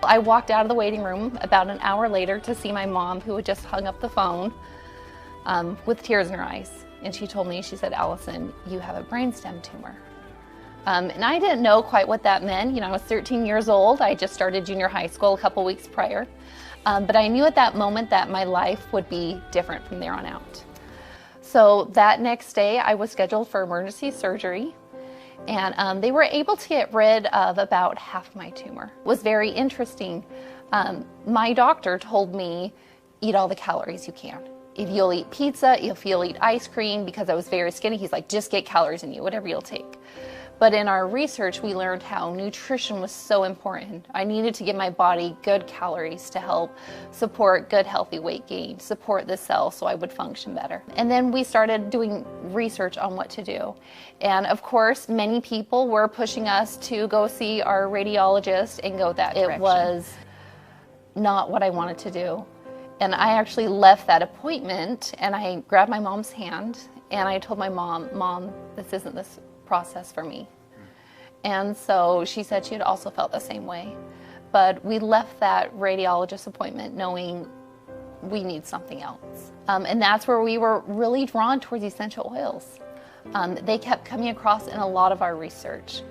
I walked out of the waiting room about an hour later to see my mom, who had just hung up the phone with tears in her eyes. And she told me, she said, "Allison, you have a brainstem tumor." And I didn't know quite what that meant. You know, I was 13 years old. I just started junior high school a couple weeks prior. But I knew at that moment that my life would be different from there on out. So that next day, I was scheduled for emergency surgery. And they were able to get rid of about half my tumor. It was very interesting. My doctor told me, eat all the calories you can. If you'll eat pizza, if you'll eat ice cream, because I was very skinny, he's like, just get calories in you, whatever you'll take. But in our research, we learned how nutrition was so important. I needed to give my body good calories to help support good, healthy weight gain, support the cells so I would function better. And then we started doing research on what to do. And of course, many people were pushing us to go see our radiologist and go that direction. It was not what I wanted to do. And I actually left that appointment and I grabbed my mom's hand and I told my mom, "Mom, this isn't this process for me." And so she said she had also felt the same way. But we left that radiologist appointment knowing we need something else. And that's where we were really drawn towards essential oils. They kept coming across in a lot of our research.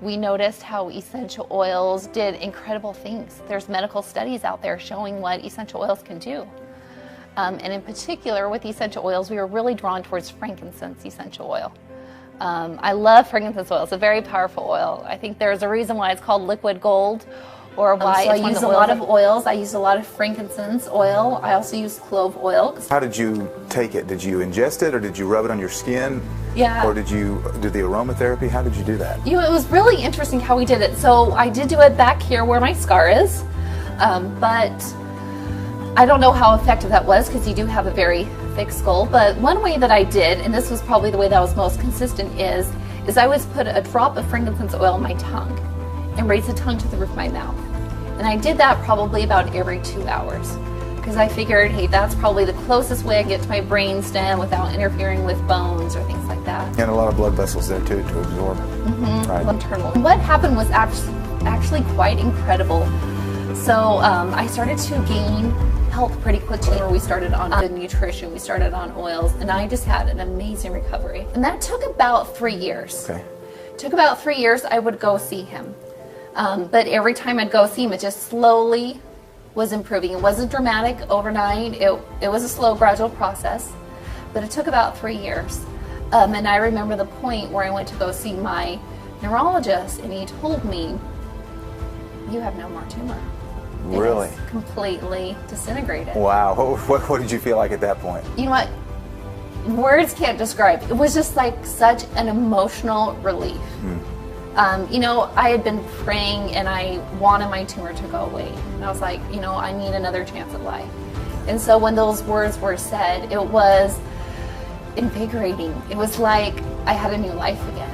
We noticed how essential oils did incredible things. There's medical studies out there showing what essential oils can do. And in particular with essential oils, we were really drawn towards frankincense essential oil. I love frankincense oil. It's a very powerful oil. I think there's a reason why it's called liquid gold, or why so I use a lot of oils. I use a lot of frankincense oil. I also use clove oil. How did you take it? Did you ingest it, or did you rub it on your skin? Yeah. Or did you do the aromatherapy? How did you do that? You know, it was really interesting how we did it. So I did do it back here where my scar is, but I don't know how effective that was because you do have a very thick skull. But one way that I did, and this was probably the way that was most consistent, is I would put a drop of frankincense oil on my tongue and raise the tongue to the roof of my mouth. And I did that probably about every 2 hours because I figured, hey, that's probably the closest way I get to my brainstem without interfering with bones or things like that. And a lot of blood vessels there too to absorb. Right. Internal. What happened was actually quite incredible. So I started to gain health pretty quickly. We started on good nutrition, we started on oils, and I just had an amazing recovery. And that took about 3 years. Okay. It took about 3 years I would go see him. But every time I'd go see him, it just slowly was improving. It wasn't dramatic overnight. It was a slow, gradual process, but it took about 3 years. And I remember the point where I went to go see my neurologist, and he told me, "You have no more tumor." Really? It's completely disintegrated. Wow. What did you feel like at that point? You know what? Words can't describe. It was just like such an emotional relief. You know, I had been praying and I wanted my tumor to go away. And I was like, you know, I need another chance at life. And so when those words were said, it was invigorating. It was like I had a new life again.